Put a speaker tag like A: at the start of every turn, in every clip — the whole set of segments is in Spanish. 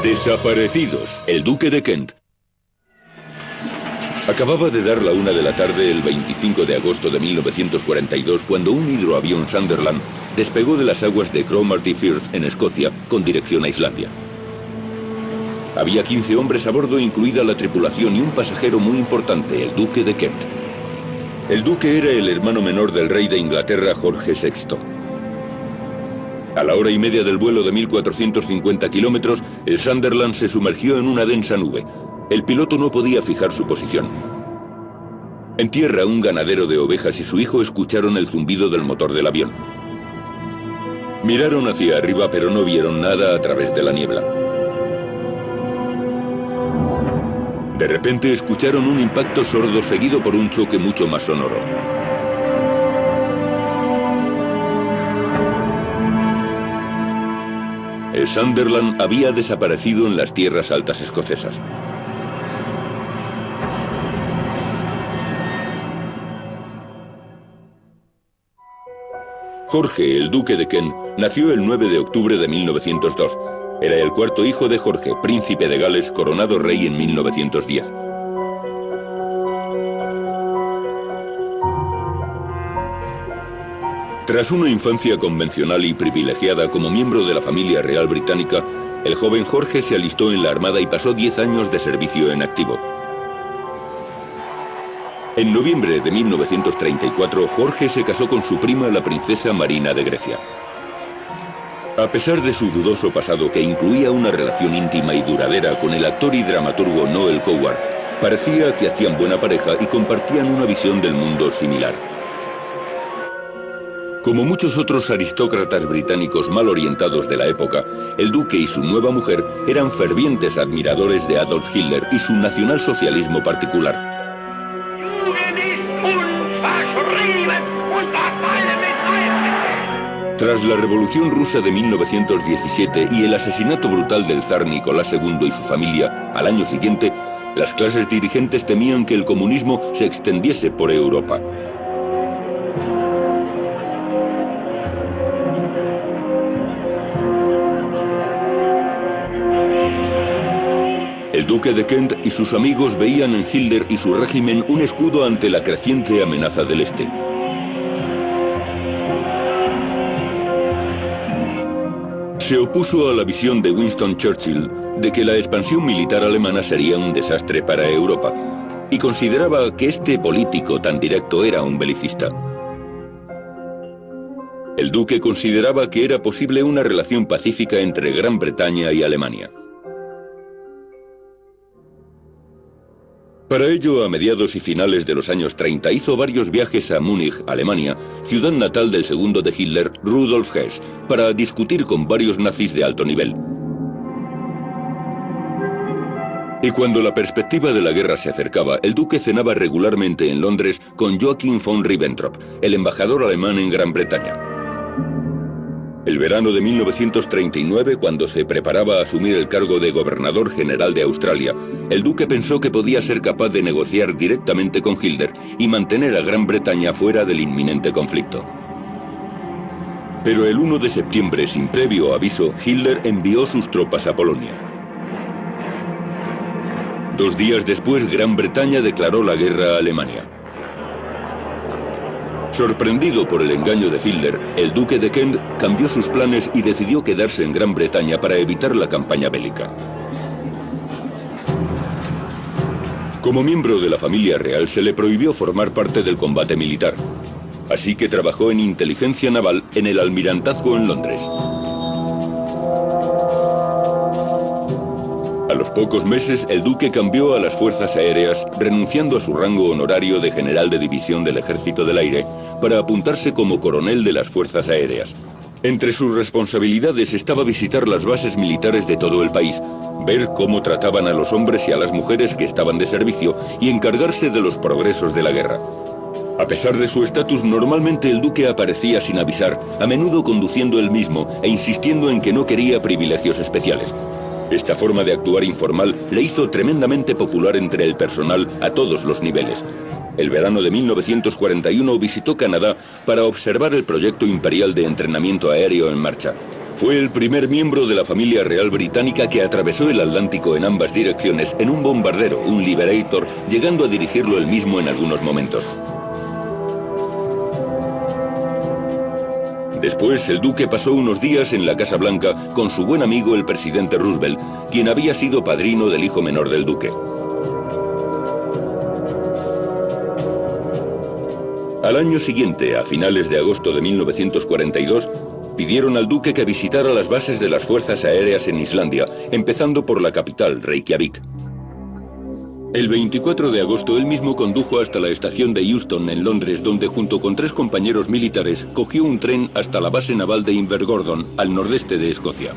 A: Desaparecidos, el Duque de Kent. Acababa de dar la 1 de la tarde el 25 de agosto de 1942 cuando un hidroavión Sunderland despegó de las aguas de Cromarty Firth en Escocia con dirección a Islandia. Había 15 hombres a bordo, incluida la tripulación, y un pasajero muy importante, el Duque de Kent. El duque era el hermano menor del rey de Inglaterra, Jorge VI. A la 1:30 del vuelo de 1450 kilómetros, el Sunderland se sumergió en una densa nube. El piloto no podía fijar su posición. En tierra, un ganadero de ovejas y su hijo escucharon el zumbido del motor del avión. Miraron hacia arriba, pero no vieron nada a través de la niebla. De repente escucharon un impacto sordo seguido por un choque mucho más sonoro. El Sunderland había desaparecido en las tierras altas escocesas. Jorge, el Duque de Kent, nació el 9 de octubre de 1902. Era el cuarto hijo de Jorge, príncipe de Gales, coronado rey en 1910. Tras una infancia convencional y privilegiada como miembro de la familia real británica, el joven Jorge se alistó en la Armada y pasó 10 años de servicio en activo. En noviembre de 1934, Jorge se casó con su prima, la princesa Marina de Grecia. A pesar de su dudoso pasado, que incluía una relación íntima y duradera con el actor y dramaturgo Noel Coward, parecía que hacían buena pareja y compartían una visión del mundo similar. Como muchos otros aristócratas británicos mal orientados de la época, el duque y su nueva mujer eran fervientes admiradores de Adolf Hitler y su nacionalsocialismo particular. Tras la Revolución Rusa de 1917 y el asesinato brutal del zar Nicolás II y su familia al año siguiente, las clases dirigentes temían que el comunismo se extendiese por Europa. El Duque de Kent y sus amigos veían en Hitler y su régimen un escudo ante la creciente amenaza del Este. Se opuso a la visión de Winston Churchill de que la expansión militar alemana sería un desastre para Europa, y consideraba que este político tan directo era un belicista. El duque consideraba que era posible una relación pacífica entre Gran Bretaña y Alemania. Para ello, a mediados y finales de los años 30, hizo varios viajes a Múnich, Alemania, ciudad natal del segundo de Hitler, Rudolf Hess, para discutir con varios nazis de alto nivel. Y cuando la perspectiva de la guerra se acercaba, el duque cenaba regularmente en Londres con Joachim von Ribbentrop, el embajador alemán en Gran Bretaña. El verano de 1939, cuando se preparaba a asumir el cargo de gobernador general de Australia, el duque pensó que podía ser capaz de negociar directamente con Hitler y mantener a Gran Bretaña fuera del inminente conflicto. Pero el 1 de septiembre, sin previo aviso, Hitler envió sus tropas a Polonia. 2 días después, Gran Bretaña declaró la guerra a Alemania. Sorprendido por el engaño de Hitler, el duque de Kent cambió sus planes y decidió quedarse en Gran Bretaña para evitar la campaña bélica. Como miembro de la familia real, se le prohibió formar parte del combate militar, así que trabajó en inteligencia naval en el Almirantazgo en Londres. A los pocos meses, el duque cambió a las fuerzas aéreas, renunciando a su rango honorario de general de división del Ejército del Aire, para apuntarse como coronel de las fuerzas aéreas. Entre sus responsabilidades estaba visitar las bases militares de todo el país, ver cómo trataban a los hombres y a las mujeres que estaban de servicio y encargarse de los progresos de la guerra. A pesar de su estatus, normalmente el duque aparecía sin avisar, a menudo conduciendo él mismo e insistiendo en que no quería privilegios especiales. Esta forma de actuar informal le hizo tremendamente popular entre el personal a todos los niveles. El verano de 1941 visitó Canadá para observar el proyecto imperial de entrenamiento aéreo en marcha. Fue el primer miembro de la familia real británica que atravesó el Atlántico en ambas direcciones en un bombardero, un Liberator, llegando a dirigirlo él mismo en algunos momentos. Después, el duque pasó unos días en la Casa Blanca con su buen amigo el presidente Roosevelt, quien había sido padrino del hijo menor del duque. Al año siguiente, a finales de agosto de 1942, pidieron al duque que visitara las bases de las fuerzas aéreas en Islandia, empezando por la capital, Reykjavik. El 24 de agosto él mismo condujo hasta la estación de Euston en Londres, donde junto con 3 compañeros militares cogió un tren hasta la base naval de Invergordon, al nordeste de Escocia.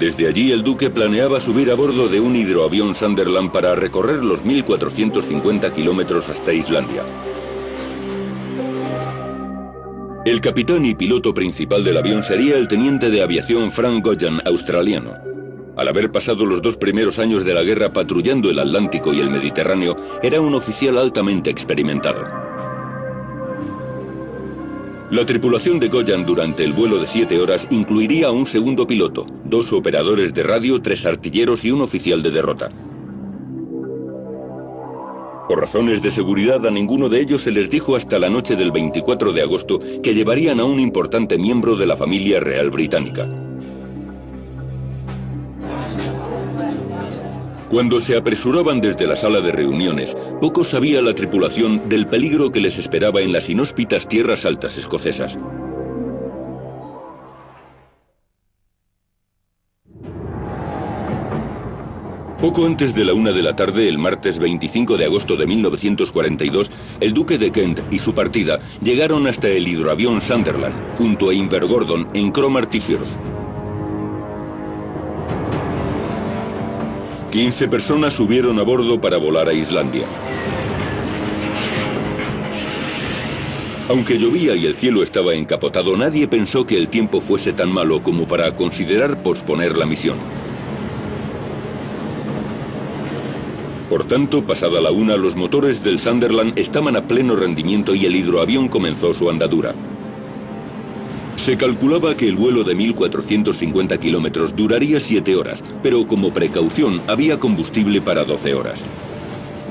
A: Desde allí el duque planeaba subir a bordo de un hidroavión Sunderland para recorrer los 1450 kilómetros hasta Islandia. El capitán y piloto principal del avión sería el teniente de aviación Frank Gojan, australiano. Al haber pasado los 2 primeros años de la guerra patrullando el Atlántico y el Mediterráneo, era un oficial altamente experimentado. La tripulación de Gojan durante el vuelo de 7 horas incluiría a un segundo piloto, 2 operadores de radio, 3 artilleros y un oficial de derrota. Por razones de seguridad, a ninguno de ellos se les dijo hasta la noche del 24 de agosto que llevarían a un importante miembro de la familia real británica. Cuando se apresuraban desde la sala de reuniones, poco sabía la tripulación del peligro que les esperaba en las inhóspitas tierras altas escocesas. Poco antes de la 1 de la tarde, el martes 25 de agosto de 1942, el duque de Kent y su partida llegaron hasta el hidroavión Sunderland, junto a Invergordon, en Cromarty Firth. 15 personas subieron a bordo para volar a Islandia. Aunque llovía y el cielo estaba encapotado, nadie pensó que el tiempo fuese tan malo como para considerar posponer la misión. Por tanto, pasada la 1, los motores del Sunderland estaban a pleno rendimiento y el hidroavión comenzó su andadura. Se calculaba que el vuelo de 1450 kilómetros duraría 7 horas, pero como precaución había combustible para 12 horas.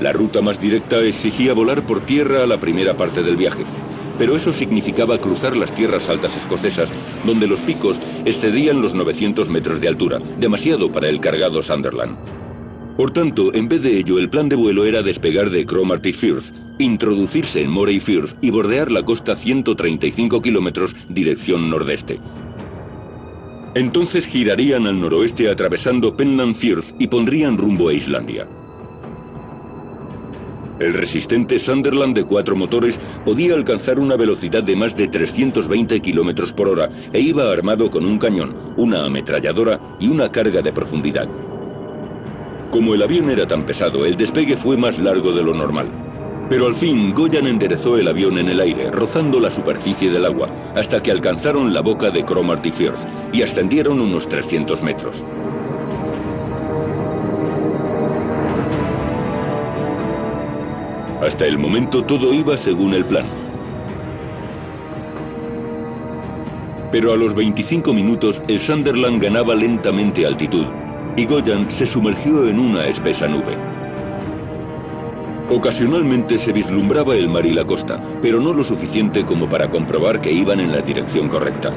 A: La ruta más directa exigía volar por tierra a la primera parte del viaje, pero eso significaba cruzar las tierras altas escocesas, donde los picos excedían los 900 metros de altura, demasiado para el cargado Sunderland. Por tanto, en vez de ello, el plan de vuelo era despegar de Cromarty Firth, introducirse en Moray Firth y bordear la costa 135 kilómetros dirección nordeste. Entonces girarían al noroeste atravesando Penland Firth y pondrían rumbo a Islandia. El resistente Sunderland de 4 motores podía alcanzar una velocidad de más de 320 kilómetros por hora e iba armado con un cañón, una ametralladora y una carga de profundidad. Como el avión era tan pesado, el despegue fue más largo de lo normal. Pero al fin, Gojan enderezó el avión en el aire, rozando la superficie del agua, hasta que alcanzaron la boca de Cromarty Firth y ascendieron unos 300 metros. Hasta el momento todo iba según el plan. Pero a los 25 minutos, el Sunderland ganaba lentamente altitud y Gojan se sumergió en una espesa nube. Ocasionalmente se vislumbraba el mar y la costa, pero no lo suficiente como para comprobar que iban en la dirección correcta.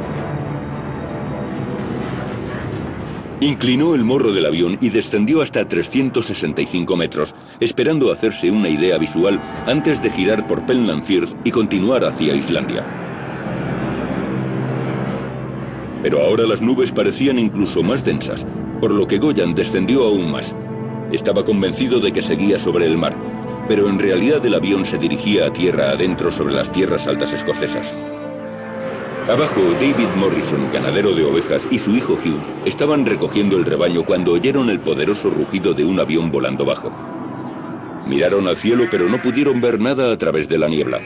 A: Inclinó el morro del avión y descendió hasta 365 metros, esperando hacerse una idea visual antes de girar por Penland Firth y continuar hacia Islandia. Pero ahora las nubes parecían incluso más densas, por lo que Gojan descendió aún más. Estaba convencido de que seguía sobre el mar, pero en realidad el avión se dirigía a tierra adentro sobre las tierras altas escocesas. Abajo, David Morrison, ganadero de ovejas, y su hijo Hugh estaban recogiendo el rebaño cuando oyeron el poderoso rugido de un avión volando bajo. Miraron al cielo, pero no pudieron ver nada a través de la niebla.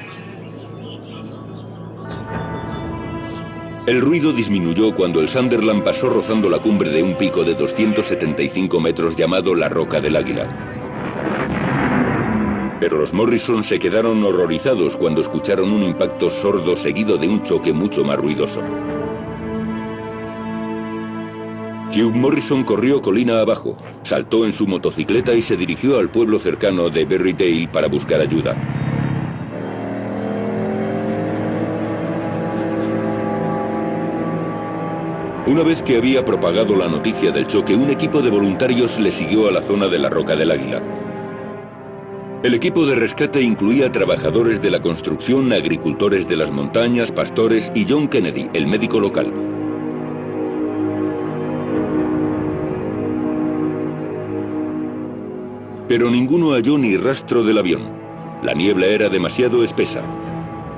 A: El ruido disminuyó cuando el Sunderland pasó rozando la cumbre de un pico de 275 metros llamado la Roca del Águila. Pero los Morrison se quedaron horrorizados cuando escucharon un impacto sordo seguido de un choque mucho más ruidoso. Hugh Morrison corrió colina abajo, saltó en su motocicleta y se dirigió al pueblo cercano de Berrydale para buscar ayuda. Una vez que había propagado la noticia del choque, un equipo de voluntarios le siguió a la zona de la Roca del Águila. El equipo de rescate incluía trabajadores de la construcción, agricultores de las montañas, pastores y John Kennedy, el médico local. Pero ninguno halló ni rastro del avión. La niebla era demasiado espesa.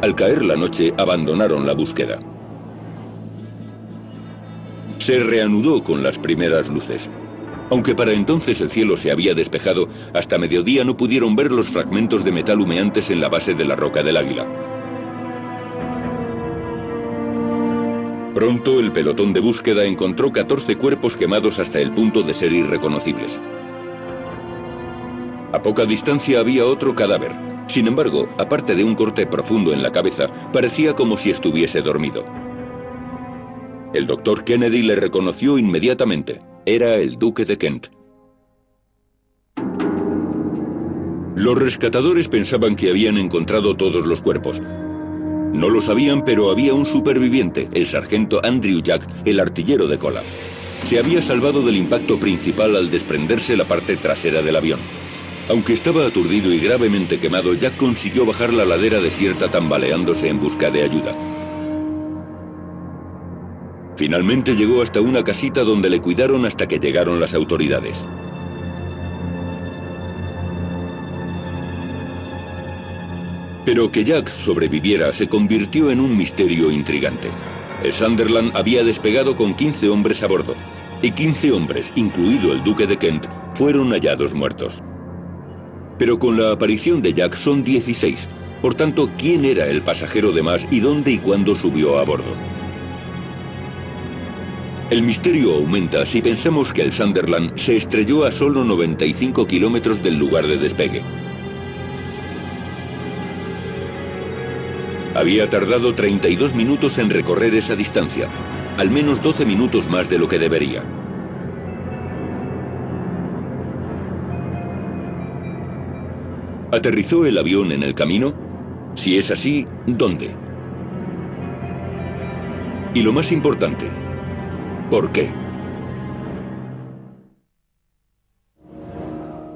A: Al caer la noche, abandonaron la búsqueda. Se reanudó con las primeras luces. Aunque para entonces el cielo se había despejado, hasta mediodía no pudieron ver los fragmentos de metal humeantes en la base de la Roca del Águila. Pronto el pelotón de búsqueda encontró 14 cuerpos quemados hasta el punto de ser irreconocibles. A poca distancia había otro cadáver. Sin embargo, aparte de un corte profundo en la cabeza, parecía como si estuviese dormido. El doctor Kennedy le reconoció inmediatamente. Era el duque de Kent. Los rescatadores pensaban que habían encontrado todos los cuerpos. No lo sabían, pero había un superviviente, el sargento Andrew Jack, el artillero de cola. Se había salvado del impacto principal al desprenderse la parte trasera del avión. Aunque estaba aturdido y gravemente quemado, Jack consiguió bajar la ladera desierta tambaleándose en busca de ayuda. Finalmente llegó hasta una casita donde le cuidaron hasta que llegaron las autoridades. Pero que Jack sobreviviera se convirtió en un misterio intrigante. El Sunderland había despegado con 15 hombres a bordo, y 15 hombres, incluido el duque de Kent, fueron hallados muertos. Pero con la aparición de Jack son 16, por tanto, ¿quién era el pasajero de más y dónde y cuándo subió a bordo? El misterio aumenta si pensamos que el Sunderland se estrelló a solo 95 kilómetros del lugar de despegue. Había tardado 32 minutos en recorrer esa distancia, al menos 12 minutos más de lo que debería. ¿Aterrizó el avión en el camino? Si es así, ¿dónde? Y lo más importante, ¿por qué?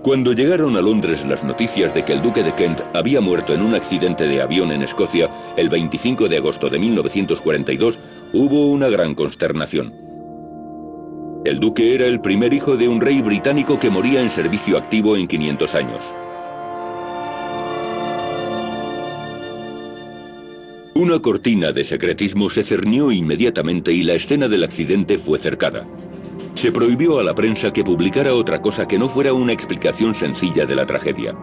A: Cuando llegaron a Londres las noticias de que el duque de Kent había muerto en un accidente de avión en Escocia el 25 de agosto de 1942, hubo una gran consternación. El duque era el primer hijo de un rey británico que moría en servicio activo en 500 años. Una cortina de secretismo se cernió inmediatamente y la escena del accidente fue cercada. Se prohibió a la prensa que publicara otra cosa que no fuera una explicación sencilla de la tragedia.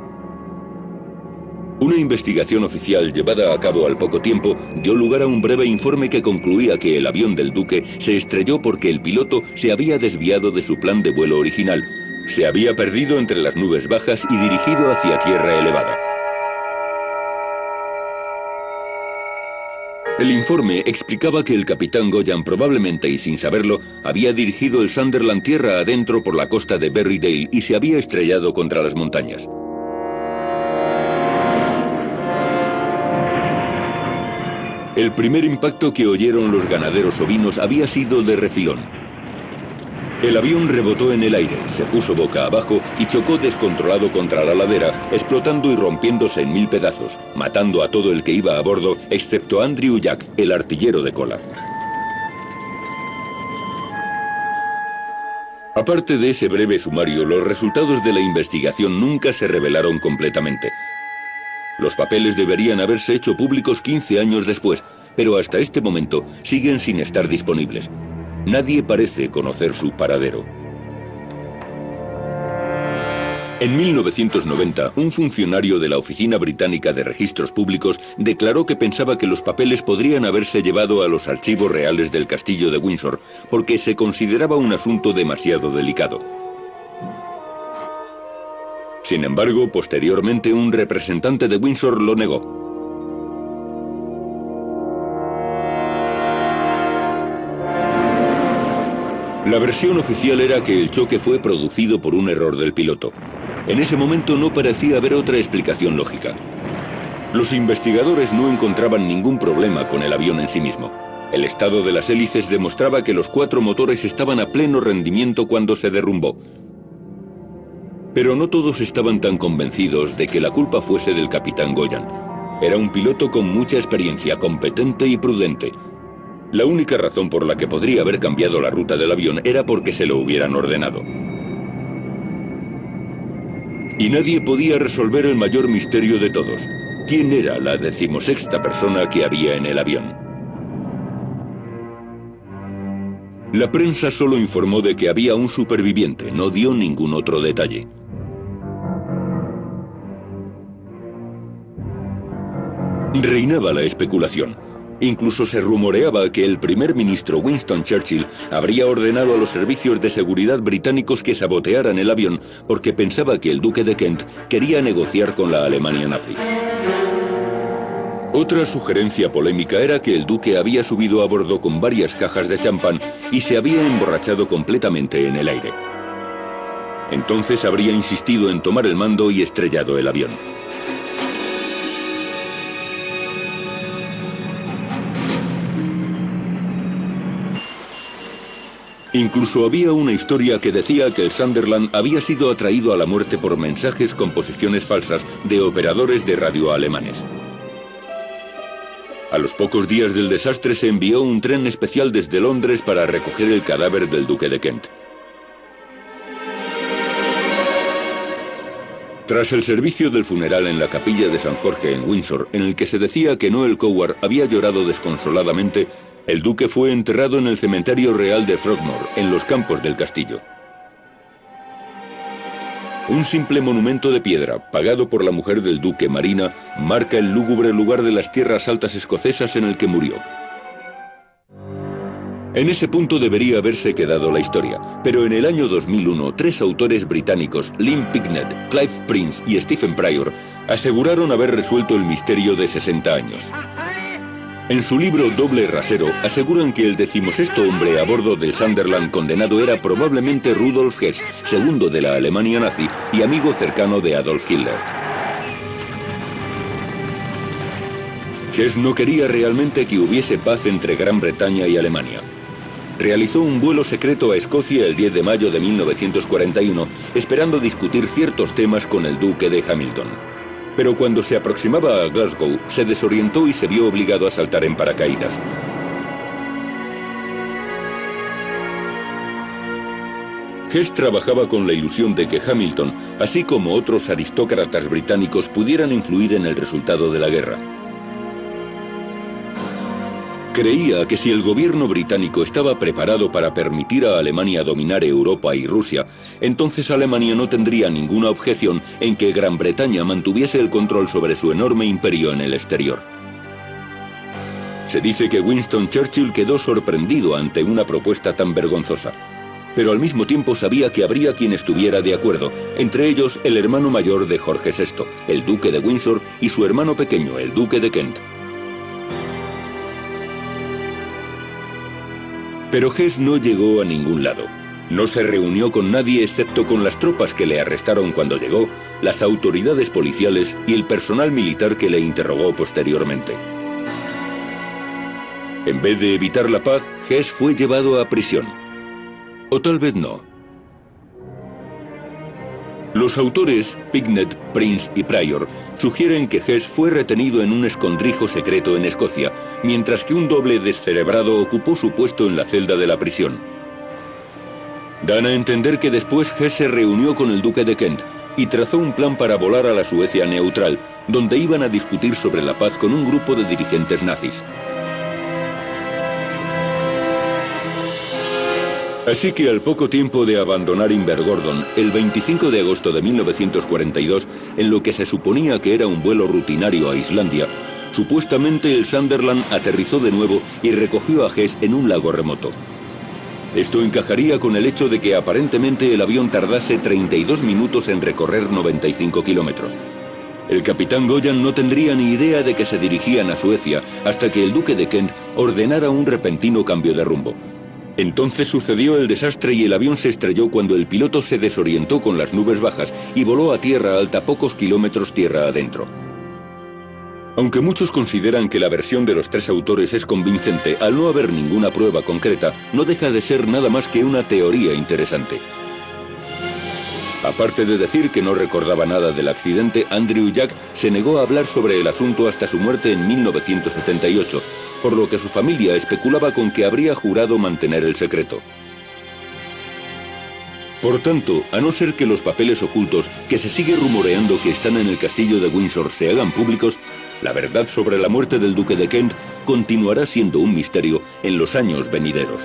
A: Una investigación oficial llevada a cabo al poco tiempo dio lugar a un breve informe que concluía que el avión del duque se estrelló porque el piloto se había desviado de su plan de vuelo original. Se había perdido entre las nubes bajas y dirigido hacia tierra elevada. El informe explicaba que el capitán Goyan probablemente y sin saberlo había dirigido el Sunderland tierra adentro por la costa de Berrydale y se había estrellado contra las montañas. El primer impacto que oyeron los ganaderos ovinos había sido de refilón. El avión rebotó en el aire, se puso boca abajo y chocó descontrolado contra la ladera, explotando y rompiéndose en 1000 pedazos, matando a todo el que iba a bordo, excepto Andrew Jack, el artillero de cola. Aparte de ese breve sumario, los resultados de la investigación nunca se revelaron completamente. Los papeles deberían haberse hecho públicos 15 años después, pero hasta este momento siguen sin estar disponibles. Nadie parece conocer su paradero. En 1990, un funcionario de la Oficina Británica de Registros Públicos declaró que pensaba que los papeles podrían haberse llevado a los archivos reales del castillo de Windsor, porque se consideraba un asunto demasiado delicado. Sin embargo, posteriormente un representante de Windsor lo negó. La versión oficial era que el choque fue producido por un error del piloto. En ese momento no parecía haber otra explicación lógica. Los investigadores no encontraban ningún problema con el avión en sí mismo. El estado de las hélices demostraba que los 4 motores estaban a pleno rendimiento cuando se derrumbó. Pero no todos estaban tan convencidos de que la culpa fuese del capitán Goyan. Era un piloto con mucha experiencia, competente y prudente. La única razón por la que podría haber cambiado la ruta del avión era porque se lo hubieran ordenado. Y nadie podía resolver el mayor misterio de todos. ¿Quién era la 16ª persona que había en el avión? La prensa solo informó de que había un superviviente, no dio ningún otro detalle. Reinaba la especulación. Incluso se rumoreaba que el primer ministro Winston Churchill habría ordenado a los servicios de seguridad británicos que sabotearan el avión porque pensaba que el duque de Kent quería negociar con la Alemania nazi. Otra sugerencia polémica era que el duque había subido a bordo con varias cajas de champán y se había emborrachado completamente en el aire. Entonces habría insistido en tomar el mando y estrellado el avión. Incluso había una historia que decía que el Sunderland había sido atraído a la muerte por mensajes con posiciones falsas de operadores de radio alemanes. A los pocos días del desastre se envió un tren especial desde Londres para recoger el cadáver del duque de Kent. Tras el servicio del funeral en la capilla de San Jorge en Windsor, en el que se decía que Noel Coward había llorado desconsoladamente, el duque fue enterrado en el cementerio real de Frogmore, en los campos del castillo. Un simple monumento de piedra, pagado por la mujer del duque, Marina, marca el lúgubre lugar de las tierras altas escocesas en el que murió. En ese punto debería haberse quedado la historia, pero en el año 2001, 3 autores británicos, Lynn Picknett, Clive Prince y Stephen Pryor, aseguraron haber resuelto el misterio de 60 años. En su libro Doble Rasero, aseguran que el 16º hombre a bordo del Sunderland condenado era probablemente Rudolf Hess, segundo de la Alemania nazi y amigo cercano de Adolf Hitler. Hess no quería realmente que hubiese paz entre Gran Bretaña y Alemania. Realizó un vuelo secreto a Escocia el 10 de mayo de 1941, esperando discutir ciertos temas con el duque de Hamilton. Pero cuando se aproximaba a Glasgow, se desorientó y se vio obligado a saltar en paracaídas. Hess trabajaba con la ilusión de que Hamilton, así como otros aristócratas británicos, pudieran influir en el resultado de la guerra. Creía que si el gobierno británico estaba preparado para permitir a Alemania dominar Europa y Rusia, entonces Alemania no tendría ninguna objeción en que Gran Bretaña mantuviese el control sobre su enorme imperio en el exterior. Se dice que Winston Churchill quedó sorprendido ante una propuesta tan vergonzosa, pero al mismo tiempo sabía que habría quien estuviera de acuerdo, entre ellos el hermano mayor de Jorge VI, el duque de Windsor, y su hermano pequeño, el duque de Kent. Pero Hess no llegó a ningún lado. No se reunió con nadie excepto con las tropas que le arrestaron cuando llegó, las autoridades policiales y el personal militar que le interrogó posteriormente. En vez de evitar la paz, Hess fue llevado a prisión. O tal vez no. Los autores, Picknett, Prince y Pryor, sugieren que Hess fue retenido en un escondrijo secreto en Escocia, mientras que un doble descerebrado ocupó su puesto en la celda de la prisión. Dan a entender que después Hess se reunió con el duque de Kent y trazó un plan para volar a la Suecia neutral, donde iban a discutir sobre la paz con un grupo de dirigentes nazis. Así que al poco tiempo de abandonar Invergordon, el 25 de agosto de 1942, en lo que se suponía que era un vuelo rutinario a Islandia, supuestamente el Sunderland aterrizó de nuevo y recogió a Hess en un lago remoto. Esto encajaría con el hecho de que aparentemente el avión tardase 32 minutos en recorrer 95 kilómetros. El capitán Goyan no tendría ni idea de que se dirigían a Suecia hasta que el duque de Kent ordenara un repentino cambio de rumbo. Entonces sucedió el desastre y el avión se estrelló cuando el piloto se desorientó con las nubes bajas y voló a tierra alta pocos kilómetros tierra adentro. Aunque muchos consideran que la versión de los tres autores es convincente, al no haber ninguna prueba concreta, no deja de ser nada más que una teoría interesante. Aparte de decir que no recordaba nada del accidente, Andrew Jack se negó a hablar sobre el asunto hasta su muerte en 1978, por lo que su familia especulaba con que habría jurado mantener el secreto. Por tanto, a no ser que los papeles ocultos, que se sigue rumoreando que están en el castillo de Windsor, se hagan públicos, la verdad sobre la muerte del duque de Kent continuará siendo un misterio en los años venideros.